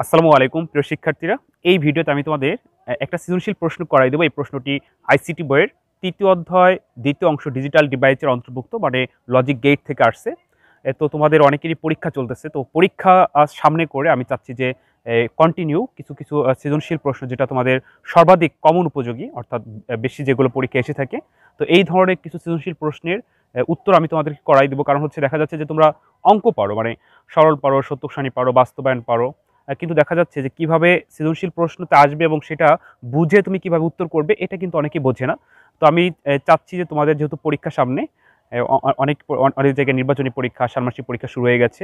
আসসালামু আলাইকুম প্রিয় শিক্ষার্থীরা। এই ভিডিওতে আমি তোমাদের একটা সৃজনশীল প্রশ্ন করাই দেবো। এই প্রশ্নটি আইসিটি বইয়ের ৩য় অধ্যায় ২য় অংশ ডিজিটাল ডিভাইসের অন্তর্ভুক্ত, মানে লজিক গেট থেকে আসছে। তো তোমাদের অনেকেরই পরীক্ষা চলতেছে, তো পরীক্ষা সামনে করে আমি চাচ্ছি যে কন্টিনিউ কিছু কিছু সৃজনশীল প্রশ্ন যেটা তোমাদের সর্বাধিক কমন উপযোগী, অর্থাৎ বেশি যেগুলো পরীক্ষা এসে থাকে, তো এই ধরনের কিছু সৃজনশীল প্রশ্নের উত্তর আমি তোমাদেরকে করাই দেবো। কারণ হচ্ছে দেখা যাচ্ছে যে তোমরা অঙ্ক পারো, মানে সরল পারো, সত্যক সারণী পারো, বাস্তবায়ন পারো, কিন্তু দেখা যাচ্ছে যে কিভাবে সৃজনশীল প্রশ্নতে আসবে এবং সেটা বুঝে তুমি কিভাবে উত্তর করবে এটা কিন্তু অনেকেই বোঝে না। তো আমি চাচ্ছি যে তোমাদের যেহেতু পরীক্ষা সামনে, অনেক অনেক জায়গায় নির্বাচনী পরীক্ষা, ষান্মাসিক পরীক্ষা শুরু হয়ে গেছে,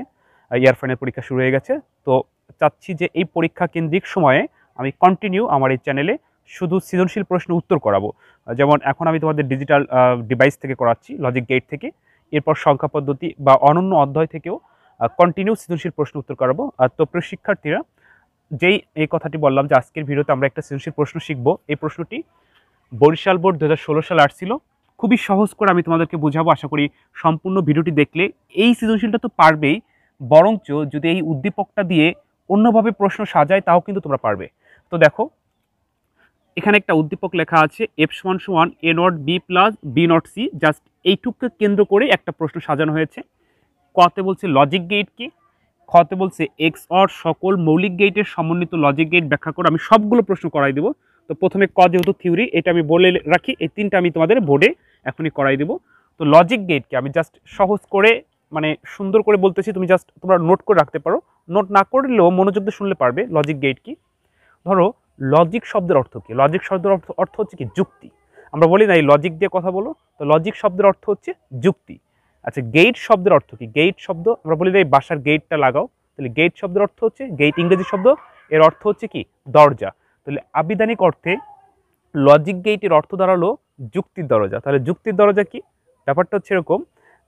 ইয়ার ফাইনাল পরীক্ষা শুরু হয়ে গেছে। তো চাচ্ছি যে এই পরীক্ষা কেন্দ্রিক সময়ে আমি কন্টিনিউ আমার এই চ্যানেলে শুধু সৃজনশীল প্রশ্ন উত্তর করাবো। যেমন এখন আমি তোমাদের ডিজিটাল ডিভাইস থেকে করাচ্ছি, লজিক গেট থেকে, এরপর সংখ্যা পদ্ধতি বা অনন্য অধ্যায় থেকেও কন্টিনিউ সৃজনশীল প্রশ্ন উত্তর করাবো। তো প্রিয় শিক্ষার্থীরা, যেই এই কথাটি বললাম যে আজকের ভিডিওতে আমরা একটা সৃজনশীল প্রশ্ন শিখবো, এই প্রশ্নটি বরিশাল বোর্ড 2016 সালে আসছিল। খুবই সহজ করে আমি তোমাদেরকে বুঝাবো, আশা করি সম্পূর্ণ ভিডিওটি দেখলে এই সৃজনশীলটা তো পারবেই, বরঞ্চ যদি এই উদ্দীপকটা দিয়ে অন্যভাবে প্রশ্ন সাজায় তাও কিন্তু তোমরা পারবে। তো দেখো, এখানে একটা উদ্দীপক লেখা আছে এফ সমান সমান A not B plus B not C, just এইটুকুকে কেন্দ্র করে একটা প্রশ্ন সাজানো হয়েছে। কতে বলছে লজিক গেট কি, খতে বলছে এক্স অর সকল মৌলিক গেটের সমন্বিত লজিক গেট ব্যাখ্যা করে। আমি সবগুলো প্রশ্ন করাই দেবো। তো প্রথমে ক যেহেতু থিওরি, এটা আমি বলে রাখি, এই তিনটা আমি তোমাদের বোর্ডে এখনই করাই দেবো। তো লজিক গেটকে আমি জাস্ট সহজ করে, মানে সুন্দর করে বলতেছি, তুমি জাস্ট তোমরা নোট করে রাখতে পারো, নোট না করলেও মনোযোগ দিয়ে শুনলে পারবে লজিক গেট কি। ধরো, লজিক শব্দের অর্থ কি? লজিক শব্দের অর্থ হচ্ছে কি? যুক্তি। আমরা বলি না এই লজিক দিয়ে কথা বলো, তো লজিক শব্দের অর্থ হচ্ছে যুক্তি। আচ্ছা, গেট শব্দের অর্থ কি? গেট শব্দ আমরা বলি যে এই বাসার গেটটা লাগাও, তাহলে গেট শব্দের অর্থ হচ্ছে, গেট ইংরেজি শব্দ, এর অর্থ হচ্ছে কি? দরজা। তাহলে আবিধানিক অর্থে লজিক গেটের অর্থ দাঁড়ালো যুক্তির দরজা। তাহলে যুক্তির দরজা কি? ব্যাপারটা হচ্ছে এরকম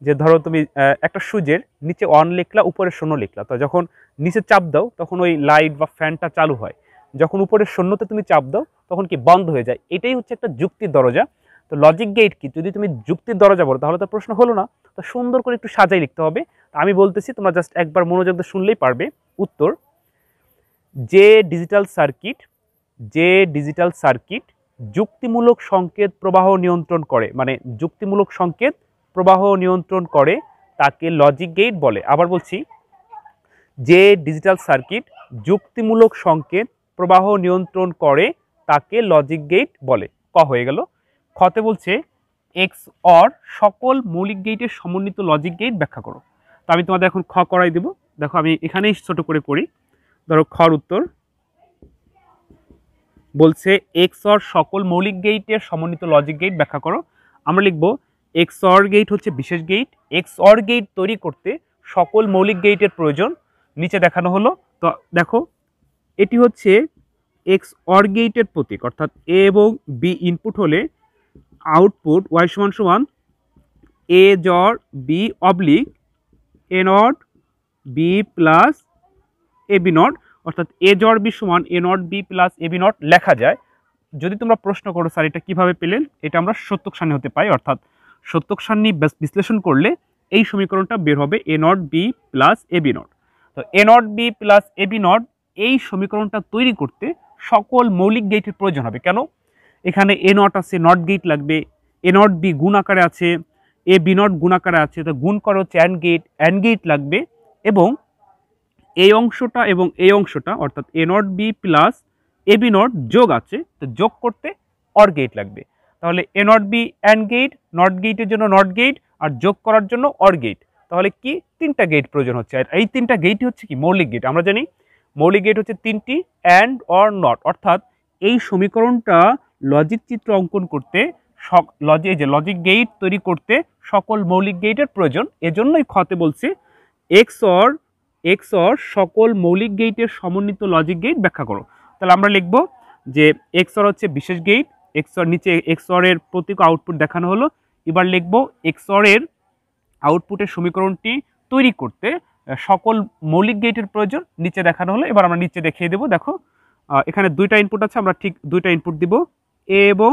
যে ধরো তুমি একটা সুইচের নিচে অন লিখলা, উপরে শূন্য লিখলা, তো যখন নিচে চাপ দাও তখন ওই লাইট বা ফ্যানটা চালু হয়, যখন উপরে শূন্যতে তুমি চাপ দাও তখন কি? বন্ধ হয়ে যায়। এটাই হচ্ছে একটা যুক্তির দরজা। তো লজিক গেট কি? যদি তুমি যুক্তির দরজা বলো তাহলে তো প্রশ্ন হলো না, তো সুন্দর করে একটু সাজাই লিখতে হবে। আমি বলতেছি, তোমরা জাস্ট একবার মনোযোগ দিয়ে শুনলেই পারবে উত্তর। যে ডিজিটাল সার্কিট, যে ডিজিটাল সার্কিট যুক্তিমূলক সংকেত প্রবাহ নিয়ন্ত্রণ করে, মানে যুক্তিমূলক সংকেত প্রবাহ নিয়ন্ত্রণ করে, তাকে লজিক গেট বলে। আবার বলছি, যে ডিজিটাল সার্কিট যুক্তিমূলক সংকেত প্রবাহ নিয়ন্ত্রণ করে তাকে লজিক গেট বলে। ক হয়ে গেল। খতে বলছে এক্স অর সকল মৌলিক গেটের সমন্বিত লজিক গেট ব্যাখ্যা করো। তো আমি তোমাদের এখন খ করাই দেব। দেখো, আমি এখানেই ছোট করে করি। ধরো, খর উত্তর বলছে এক্স অর সকল মৌলিক গেটের সমন্বিত লজিক গেট ব্যাখ্যা করো। আমরা লিখব এক্স অর গেট হচ্ছে বিশেষ গেট। এক্স অর গেট তৈরি করতে সকল মৌলিক গেটের প্রয়োজন নিচে দেখানো হলো। তো দেখো, এটি হচ্ছে এক্স অর গেটের প্রতীক, অর্থাৎ এ এবং বি ইনপুট হলে আউটপুট ওয়াই সমান সমান A XOR B oblique A not B plus A B not, অর্থাৎ এ জর বি সমান A not B plus A B not লেখা যায়। যদি তোমরা প্রশ্ন করো স্যার এটা কিভাবে পেলেন, এটা আমরা সত্যক সারণী হতে পাই, অর্থাৎ সত্যক সারণী বিশ্লেষণ করলে এই সমীকরণটা বের হবে A not B plus A B not. তো A not B plus A B not, এই সমীকরণটা তৈরি করতে সকল মৌলিক গেটের প্রয়োজন হবে। কেন? এখানে এ নট আছে, নট গেট লাগবে, এ নট বি গুণ আকারে আছে, এ বি নট গুণ আকারে আছে, তো গুণ করা হচ্ছে অ্যান্ড গেট লাগবে, এবং এই অংশটা এবং এই অংশটা অর্থাৎ A not B plus A B not যোগ আছে, তো যোগ করতে অর গেট লাগবে। তাহলে A not B and gate, not গেটের জন্য নট গেট, আর যোগ করার জন্য অর গেট। তাহলে কি? তিনটা গেট প্রয়োজন হচ্ছে, আর এই তিনটা গেটই হচ্ছে কি? মৌলিক গেট। আমরা জানি মৌলিক গেট হচ্ছে তিনটি, অ্যান্ড অর নট, অর্থাৎ এই সমীকরণটা লজিক চিত্র অঙ্কন করতে, লজিক গেট তৈরি করতে সকল মৌলিক গেটের প্রয়োজন। এজন্যই খতে বলছে এক্স অর সকল মৌলিক গেটের সমন্বিত লজিক গেট ব্যাখ্যা করো। তাহলে আমরা লিখব যে এক্স অর হচ্ছে বিশেষ গেট, এক্স অর নিচে এক্স অর এর প্রতীক আউটপুট দেখানো হলো। এবার লিখব এক্স অর এর আউটপুটের সমীকরণটি তৈরি করতে সকল মৌলিক গেটের প্রয়োজন নিচে দেখানো হলো। এবার আমরা নিচে দেখিয়ে দেবো। দেখো, এখানে দুইটা ইনপুট আছে, আমরা ঠিক দুইটা ইনপুট দিব, এ এবং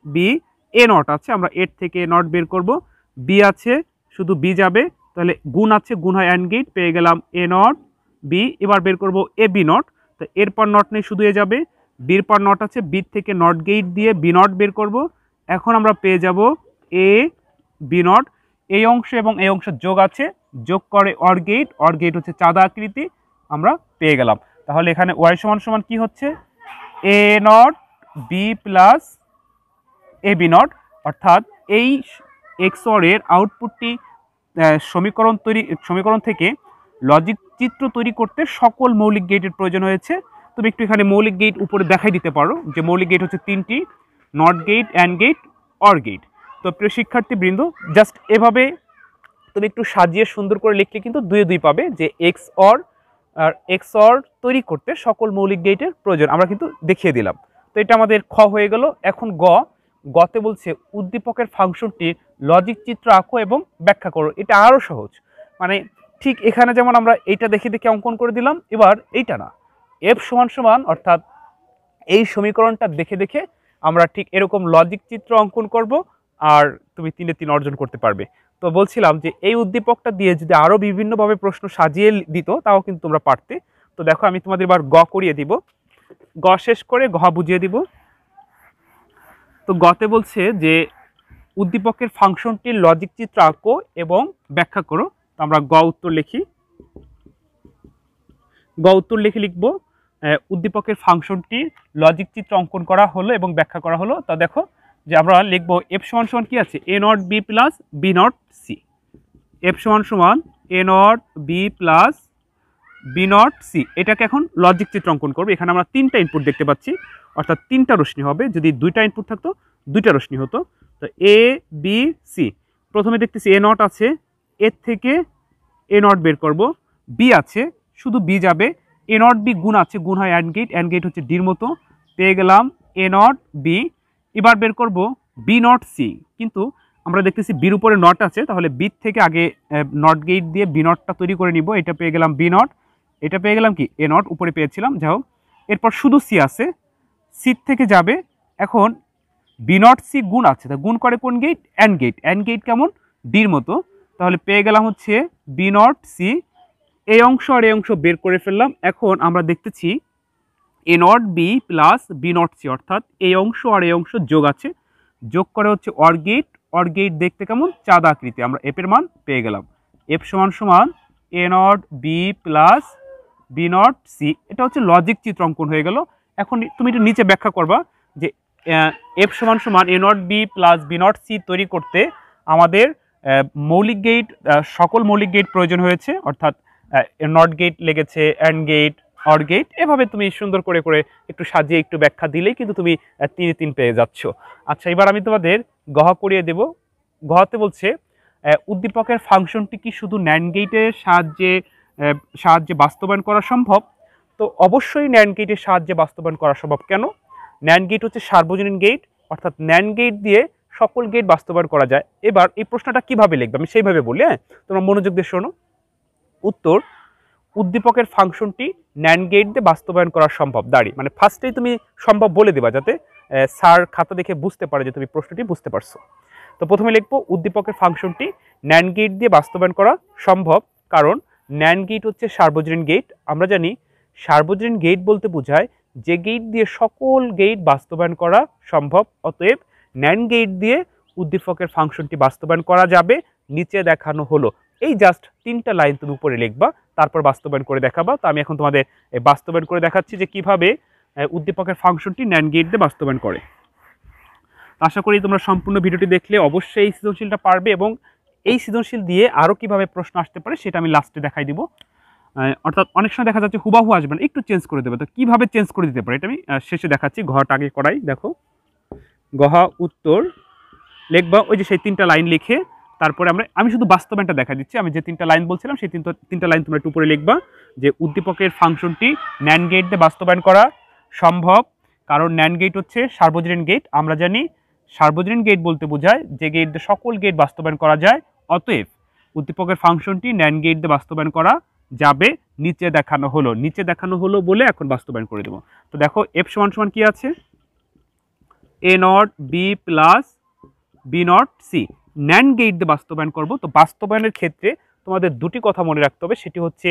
বি। এ নট আছে, আমরা এর থেকে নট বের করব, বি আছে, শুধু বি যাবে, তাহলে গুণ আছে, গুণ হয় অ্যান্ড গেট, পেয়ে গেলাম এ নট বি। এবার বের করব এ বি নট, তো এরপর নট নেই, শুধু এ যাবে। বির পর নট আছে, বির থেকে নট গেট দিয়ে বি নট বের করব। এখন আমরা পেয়ে যাব এ বি নট। এই অংশ এবং এই অংশ যোগ আছে, যোগ করে অর গেট হচ্ছে চাঁদা আকৃতি, আমরা পেয়ে গেলাম। তাহলে এখানে ওয়াই সমান সমান কি হচ্ছে, A not B plus A B not, অর্থাৎ এই এক্স অর এর আউটপুটটি সমীকরণ থেকে লজিক চিত্র তৈরি করতে সকল মৌলিক গেটের প্রয়োজন হয়েছে। তুমি একটু এখানে মৌলিক গেট উপরে দেখাই দিতে পারো যে মৌলিক গেট হচ্ছে তিনটি, not gate, and gate, or gate. তো প্রিয় শিক্ষার্থীবৃন্দ, জাস্ট এভাবে তুমি একটু সাজিয়ে সুন্দর করে লিখলে কিন্তু 2 পাবে যে এক্স অর তৈরি করতে সকল মৌলিক গেটের প্রয়োজন, আমরা কিন্তু দেখিয়ে দিলাম। তো এটা আমাদের খ হয়ে গেল। এখন গতে বলছে উদ্দীপকের ফাংশনটির লজিক চিত্র আঁকো এবং ব্যাখ্যা করো। এটা আরও সহজ, মানে ঠিক এখানে যেমন আমরা এইটা দেখে দেখে অঙ্কন করে দিলাম, এবার এইটা না, এফ সমান সমান অর্থাৎ এই সমীকরণটা দেখে দেখে আমরা ঠিক এরকম লজিক চিত্র অঙ্কন করব, আর তুমি 3 এ 3 অর্জন করতে পারবে। তো বলছিলাম যে এই উদ্দীপকটা দিয়ে যদি আরও বিভিন্নভাবে প্রশ্ন সাজিয়ে দিত তাও কিন্তু তোমরা পারতে। তো দেখো আমি তোমাদের এবার গ করিয়ে দিব, গ শেষ করে ঘ বুঝিয়ে দিব। তো গতে বলছে যে উদ্দীপকের ফাংশনটির লজিক চিত্র আঁকো এবং ব্যাখ্যা করো। তো আমরা গ উত্তর লিখি, লিখবো উদ্দীপকের ফাংশনটির লজিক চিত্র অঙ্কন করা হলো এবং ব্যাখ্যা করা হলো। তা দেখো যে আমরা লিখবো এফ সমান সমান কি আছে, A not B plus B not C. F সমান সমান A not B plus B not C, এটাকে এখন লজিক চিত্র অঙ্কন করবো। এখানে আমরা 3টা ইনপুট দেখতে পাচ্ছি, অর্থাৎ 3টা রশ্মি হবে। যদি 2টা ইনপুট থাকতো 2টা রশ্মি হতো। তো এ বি সি, প্রথমে দেখতেছি এ নট আছে, এর থেকে এ নট বের করব। বি আছে, শুধু বি যাবে। এ নট বি গুণ আছে, গুণ হয় অ্যান্ড গেট হচ্ছে ডির মতো, পেয়ে গেলাম এ নট বি। এবার বের করব বি নট সি, কিন্তু আমরা দেখতেছি বির উপরে নট আছে, তাহলে বি থেকে আগে নট গেট দিয়ে বি নটটা তৈরি করে নিব। এটা পেয়ে গেলাম বি নট, এটা পেয়ে গেলাম কি এ নট, উপরে পেয়েছিলাম, যাও। এরপর শুধু সি আছে, সি থেকে যাবে। এখন বি নট সি গুণ আছে, তা গুণ করে কোন গেট, অ্যান্ড গেট কেমন, ডির মতো, তাহলে পেয়ে গেলাম হচ্ছে বি নট সি। এই অংশ আর এই অংশ বের করে ফেললাম। এখন আমরা দেখতেছি A not B plus B not C, অর্থাৎ এই অংশ আর এই অংশ যোগ আছে, যোগ করে হচ্ছে অর গেট দেখতে কেমন, চাঁদা আকৃতি, আমরা এফ এর মান পেয়ে গেলাম। এফ সমান সমান A not B plus B not C, এটা হচ্ছে লজিক চিত্র অঙ্কন হয়ে গেল। এখন তুমি একটু নিচে ব্যাখ্যা করবা যে এফ সমান সমান A not B plus B not C তৈরি করতে আমাদের মৌলিক গেট, সকল মৌলিক গেট প্রয়োজন হয়েছে, অর্থাৎ নট গেট লেগেছে, অ্যান্ড গেট, অর গেট। এভাবে তুমি সুন্দর করে করে একটু সাজিয়ে একটু ব্যাখ্যা দিলেই কিন্তু তুমি 3 এ 3 পেয়ে যাচ্ছ। আচ্ছা, এবার আমি তোমাদের গহ করিয়ে দেব। গহতে বলছে উদ্দীপকের ফাংশনটি কি শুধু ন্যান্ড গেটের সাহায্যে বাস্তবায়ন করা সম্ভব? তো অবশ্যই ন্যান্ড গেটের সাহায্যে বাস্তবায়ন করা সম্ভব। কেন? ন্যান্ড গেট হচ্ছে সার্বজনীন গেট, অর্থাৎ ন্যান্ড গেট দিয়ে সকল গেট বাস্তবায়ন করা যায়। এবার এই প্রশ্নটা কিভাবে লিখবে আমি সেইভাবে বলি, হ্যাঁ, তোমরা মনোযোগ দিয়ে শোনো। উত্তর, উদ্দীপকের ফাংশনটি ন্যান্ড গেট দিয়ে বাস্তবায়ন করা সম্ভব। দাঁড়িয়ে মানে ফার্স্টেই তুমি সম্ভব বলে দেবা, যাতে স্যার খাতা দেখে বুঝতে পারে যে তুমি প্রশ্নটি বুঝতে পারছো। তো প্রথমে লিখবো উদ্দীপকের ফাংশনটি ন্যান্ড গেট দিয়ে বাস্তবায়ন করা সম্ভব, কারণ ন্যান্ড গেট হচ্ছে সার্বজনীন গেট। আমরা জানি সার্বজনীন গেট বলতে বোঝায় যে গেট দিয়ে সকল গেট বাস্তবায়ন করা সম্ভব। অতএব ন্যান্ড গেট দিয়ে উদ্দীপকের ফাংশনটি বাস্তবায়ন করা যাবে, নিচে দেখানো হলো। এই জাস্ট 3টা লাইন তুমি উপরে লিখবা, তারপর বাস্তবায়ন করে দেখাবা। তো আমি এখন তোমাদের বাস্তবায়ন করে দেখাচ্ছি যে কিভাবে উদ্দীপকের ফাংশনটি ন্যান্ড গেট দিয়ে বাস্তবায়ন করে। আশা করি তোমরা সম্পূর্ণ ভিডিওটি দেখলে অবশ্যই এই সৃজনশীলটা পারবে, এবং এই সৃজনশীল দিয়ে আরও কিভাবে প্রশ্ন আসতে পারে সেটা আমি লাস্টে দেখাই দিব। অর্থাৎ অনেক সময় দেখা যাচ্ছে হুবাহু আসবে না, একটু চেঞ্জ করে দেবে। তো কীভাবে চেঞ্জ করে দিতে পারে এটা আমি শেষে দেখাচ্ছি। ঘটা আগে করাই, দেখো গহ উত্তর লিখবা, ওই যে সেই 3টা লাইন লিখে তারপরে আমি শুধু বাস্তবায়নটা দেখা দিচ্ছি। আমি যে 3টা লাইন বলছিলাম সেই 3টা লাইন তোমরা একটু উপরে লিখবা যে উদ্দীপকের ফাংশনটি ন্যান্ড গেট দিয়ে বাস্তবায়ন করা সম্ভব, কারণ ন্যান্ড গেট হচ্ছে সার্বজনীন গেট। আমরা জানি সার্বজনীন গেট বলতে বোঝায় যে গেট দিয়ে সকল গেট বাস্তবায়ন করা যায়। অতএব উদ্দীপকের ফাংশনটি ন্যান্ড গেট দিয়ে বাস্তবায়ন করা যাবে, নিচে দেখানো হলো। নিচে দেখানো হলো বলে এখন বাস্তবায়ন করে দেবো। তো দেখো এফ সমান সমান কি আছে, A not B plus B not C. Nand gate দিয়ে বাস্তবায়ন করব। তো বাস্তবায়নের ক্ষেত্রে তোমাদের 2টি কথা মনে রাখতে হবে, সেটি হচ্ছে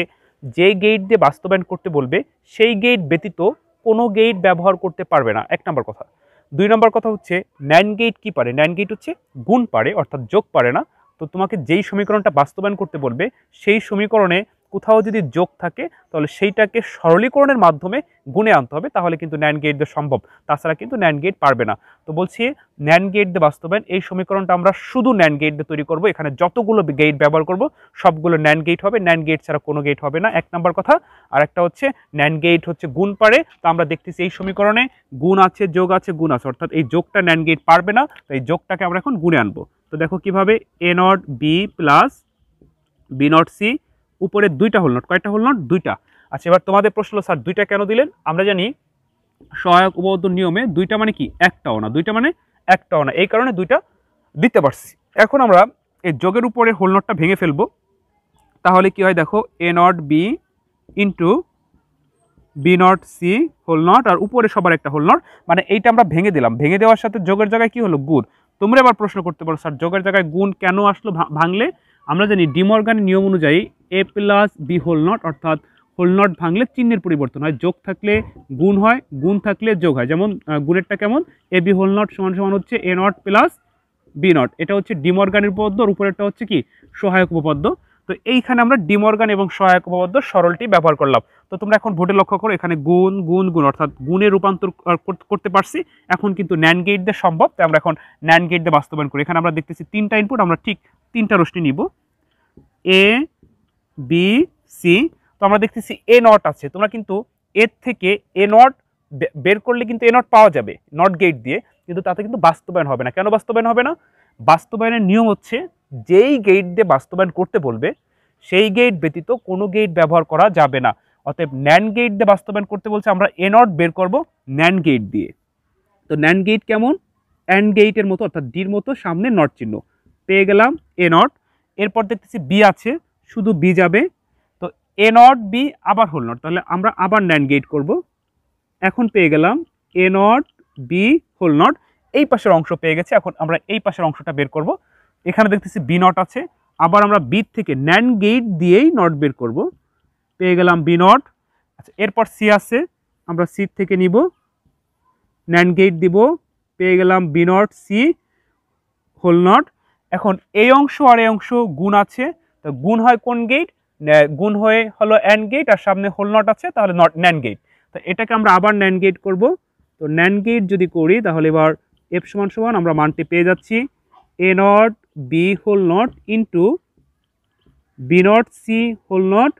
যে গেট দিয়ে বাস্তবায়ন করতে বলবে সেই গেট ব্যতীত কোনো গেট ব্যবহার করতে পারবে না, 1 নম্বর কথা। 2 নম্বর কথা হচ্ছে ন্যান্ড গেট কি পারে, ন্যান্ড গেট হচ্ছে গুণ পারে অর্থাৎ যোগ পারে না। তো তোমাকে যেই সমীকরণটা বাস্তবায়ন করতে বলবে সেই সমীকরণে কোথাও যদি যোগ থাকে তাহলে সেইটাকে সরলীকরণের মাধ্যমে গুণে আনতে হবে, তাহলে কিন্তু ন্যান্ড গেট দিয়ে সম্ভব, তাছাড়া কিন্তু ন্যান্ড গেট পারবে না। তো বলছি ন্যান্ড গেট দিয়ে বাস্তবায়ন, এই সমীকরণটা আমরা শুধু ন্যান্ড গেট দিয়ে তৈরি করব, এখানে যতগুলো গেট ব্যবহার করব সবগুলো ন্যান্ড গেট হবে, ন্যান্ড গেট ছাড়া কোনো গেট হবে না, 1 নম্বর কথা। আর একটা হচ্ছে ন্যান্ড গেট হচ্ছে গুণ পারে, তো আমরা দেখতেছি এই সমীকরণে গুণ আছে, যোগ আছে, গুণ আছে, অর্থাৎ এই যোগটা ন্যান্ড গেট পারবে না, তো এই যোগটাকে আমরা এখন গুণে আনবো। তো দেখো কিভাবে, A not B plus B not C, উপরে 2টা হোল নট, কয়টা হোল নট, 2টা। আচ্ছা এবার তোমাদের প্রশ্ন হলো স্যার 2টা কেন দিলেন? আমরা জানি সহায়ক উপপাদ্য নিয়মে 2টা মানে কি, একটাও না, 2টা মানে একটাও না, এই কারণে 2টা দিতে পারছি। এখন আমরা এই যোগের উপরে হোল নটটা ভেঙে ফেলবো, তাহলে কি হয় দেখো, A not B into B not C whole not, আর উপরে সবার একটা হোল নট, মানে এইটা আমরা ভেঙে দিলাম, ভেঙে দেওয়ার সাথে যোগের জায়গায় কি হলো, গুণ। তোমরা এবার প্রশ্ন করতে পারো স্যার যোগের জায়গায় গুণ কেন আসলো ভাঙলে? আমরা জানি ডি মর্গানের নিয়ম অনুযায়ী এ প্লাস বি হোল নট, অর্থাৎ হোল নট ভাঙলে চিহ্নের পরিবর্তন হয়, যোগ থাকলে গুণ হয়, গুণ থাকলে যোগ হয়। যেমন গুণেরটা কেমন, এ বি হোল নট সমান সমান হচ্ছে A not plus B not, এটা হচ্ছে ডি মর্গানের উপপাদ্য, আর উপরেরটা হচ্ছে কি সহায়ক উপপাদ্য। তো এইখানে আমরা ডি মর্গান এবং সহায়ক উপপাদ্য সরলটি ব্যবহার করলাম। তো তোমরা এখন বোর্ডে লক্ষ্য করো, এখানে গুণ গুণ গুণ অর্থাৎ গুণে রূপান্তর করতে পারছি, এখন কিন্তু ন্যান্ড গেট দিয়ে সম্ভব, তাই আমরা এখন ন্যান্ড গেট দিয়ে বাস্তবায়ন করি। এখানে আমরা দেখতেছি 3টা ইনপুট, আমরা ঠিক 3টা রশ্মি নিব, এ বি সি। তো আমরা দেখতেছি এ নট আছে, তোমরা কিন্তু এর থেকে এ নট বের করলে কিন্তু এ নট পাওয়া যাবে নট গেট দিয়ে, কিন্তু তাতে কিন্তু বাস্তবায়ন হবে না। কেন বাস্তবায়ন হবে না? বাস্তবায়নের নিয়ম হচ্ছে যেই গেট দিয়ে বাস্তবায়ন করতে বলবে সেই গেট ব্যতীত কোনো গেট ব্যবহার করা যাবে না। অতএব ন্যান্ড গেট দিয়ে বাস্তবায়ন করতে বলছে, আমরা এ নট বের করব ন্যান্ড গেট দিয়ে। তো ন্যান্ড গেট কেমন, অ্যান্ড গেটের মতো, অর্থাৎ ডির মতো সামনে নট চিহ্ন, পেয়ে গেলাম এ নট। এরপর দেখতেছি বি আছে, শুধু বি যাবে, তো এ নট বি আবার হোল নট, তাহলে আমরা আবার ন্যান্ড গেট করব। এখন পেয়ে গেলাম এ নট বি হোল নট, এই পাশের অংশ পেয়ে গেছে, এখন আমরা এই পাশের অংশটা বের করব। এখানে দেখতেছি বি নট আছে, আবার আমরা বি থেকে ন্যান্ড গেট দিয়েই নট বের করব, পেয়ে গেলাম বি নট। আচ্ছা এরপর সি আছে, আমরা সি থেকে নিব, ন্যান্ড গেট দিব, পেয়ে গেলাম B not C whole not. এখন এই অংশ আর এই অংশ গুণ আছে, তো গুণ হয় কোন গেট, গুণ হয়ে হলো অ্যান্ড গেট, আর সামনে হোল নট আছে, তাহলে নট ন্যান্ড গেট। তো এটাকে আমরা আবার ন্যান্ড গেট করব। তো ন্যান্ড গেট যদি করি তাহলে এবার এফ সমান সমান আমরা মানটি পেয়ে যাচ্ছি A not B whole not into B not C whole not,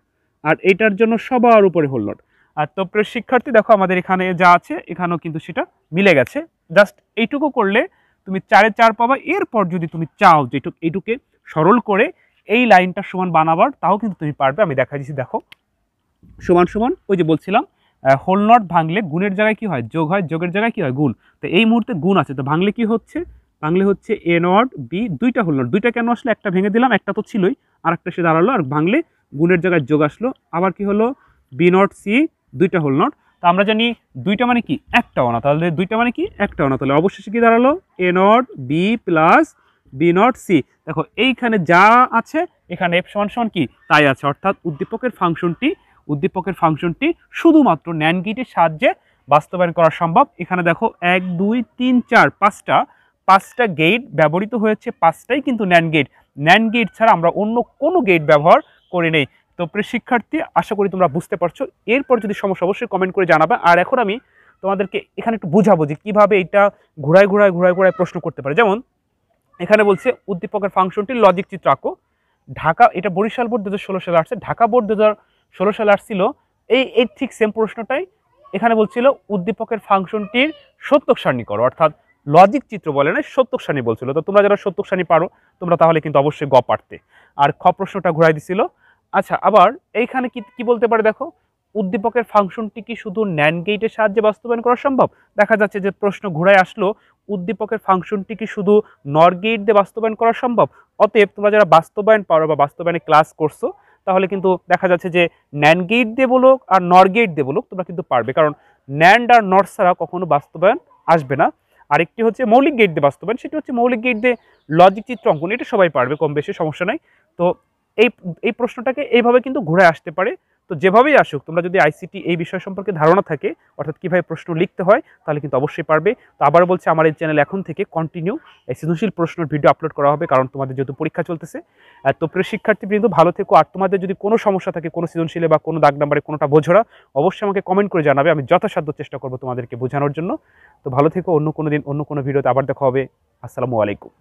আর এটার জন্য সবার উপরে হোল নট। আর তো প্রিয় শিক্ষার্থী দেখো আমাদের এখানে যা আছে এখানেও কিন্তু সেটা মিলে গেছে, জাস্ট এইটুকু করলে তুমি 4-এ 4 পাবা। এরপর যদি তুমি চাও যে এইটুকে সরল করে এই লাইনটা সমান বানাবার, তাও কিন্তু তুমি পারবে। আমি দেখা দিচ্ছি, দেখো সমান সমান ওই যে বলছিলাম হোল নট ভাঙলে গুণের জায়গায় কি হয়, যোগ হয়, যোগের জায়গায় কি হয়, গুণ। তো এই মুহূর্তে গুণ আছে, তো ভাঙলে কি হচ্ছে, ভাঙলে হচ্ছে এ নট বি, 2টা হোল নট, 2টা কেন আসলে, একটা ভেঙে দিলাম, একটা তো ছিলই, আর একটা সে দাঁড়ালো, আর ভাঙলে গুণের জায়গায় যোগ আসলো। আবার কি হলো, বি নট সি, 2টা হোল নট। তো আমরা জানি 2টা মানে কি একটাও না, তাহলে 2টা মানে কি একটাও না, তাহলে অবশেষে কি দাঁড়ালো, A not B plus B not C. দেখো এইখানে যা আছে এখানে এফ সমান সমান কি তাই আছে, অর্থাৎ উদ্দীপকের ফাংশনটি শুধুমাত্র ন্যান্ড গেটের সাহায্যে বাস্তবায়ন করা সম্ভব। এখানে দেখো 1 2 3 4 5টা গেট ব্যবহৃত হয়েছে, 5টাই কিন্তু ন্যান্ড গেট। ন্যান্ড গেট ছাড়া আমরা অন্য কোনো গেট ব্যবহার করি নেই। তো প্রিয় শিক্ষার্থী আশা করি তোমরা বুঝতে পারছো। এরপর যদি সমস্যা অবশ্যই কমেন্ট করে জানাবে। আর এখন আমি তোমাদেরকে এখানে একটু বোঝাবো যে কীভাবে এটা ঘোরায় প্রশ্ন করতে পারে। যেমন এখানে বলছে উদ্দীপকের ফাংশনটির লজিক চিত্র আঁকো। ঢাকা, এটা বরিশাল বোর্ড 2016 সালে আসছে, ঢাকা বোর্ড 2016 সালে আসছিল এই ঠিক সেম প্রশ্নটাই। এখানে বলছিল উদ্দীপকের ফাংশনটির সত্যক সারণী করো, অর্থাৎ লজিক চিত্র বলে না, সত্যক সারণী বলছিল। তো তোমরা যারা সত্যক সারণী পারো তোমরা তাহলে কিন্তু অবশ্যই গ পারতে। আর খ প্রশ্নটা ঘুরাই দিছিল। আচ্ছা আবার এইখানে কি বলতে পারে দেখো, উদ্দীপকের ফাংশনটি কি শুধু ন্যান্ড গেটের সাহায্যে বাস্তবায়ন করা সম্ভব? দেখা যাচ্ছে যে প্রশ্ন ঘুরায় আসলো উদ্দীপকের ফাংশনটি কি শুধু নর গেট দিয়ে বাস্তবায়ন করা সম্ভব? অতএব তোমরা যারা বাস্তবায়ন পারো বা বাস্তবায়নে ক্লাস করছো তাহলে কিন্তু দেখা যাচ্ছে যে ন্যান্ড গেট দিয়ে বলুক আর নর গেট দিয়ে বলুক তোমরা কিন্তু পারবে, কারণ ন্যান্ড আর নর ছাড়া কখনো বাস্তবায়ন আসবে না। আরেকটি হচ্ছে মৌলিক গেট দিয়ে বাস্তবায়ন, সেটি হচ্ছে মৌলিক গেট দিয়ে লজিক চিত্র অঙ্কন, এটা সবাই পারবে কম বেশি, সমস্যা নাই। তো এই এই প্রশ্নটাকে এইভাবে কিন্তু ঘুরে আসতে পারে। তো যেভাবেই আসুক, তোমরা যদি আইসিটি এই বিষয় সম্পর্কে ধারণা থাকে, অর্থাৎ কীভাবে প্রশ্ন লিখতে হয়, তাহলে কিন্তু অবশ্যই পারবে। তো আবারও বলছি, আমার এই চ্যানেল এখন থেকে কন্টিনিউ এই সৃজনশীল প্রশ্নের ভিডিও আপলোড করা হবে, কারণ তোমাদের যেহেতু পরীক্ষা চলতেছে। তো প্রিয় শিক্ষার্থীবৃন্দ, ভালো থেকো। আর তোমাদের যদি কোনো সমস্যা থাকে, কোনো সৃজনশীলে বা কোনো দাগ নাম্বারে কোনোটা বোঝো না, অবশ্যই আমাকে কমেন্ট করে জানাবে। আমি যথাসাধ্য চেষ্টা করবো তোমাদেরকে বোঝানোর জন্য। তো ভালো থেকো। অন্য কোনো দিন অন্য কোনো ভিডিওতে আবার দেখা হবে। আসসালামু আলাইকুম।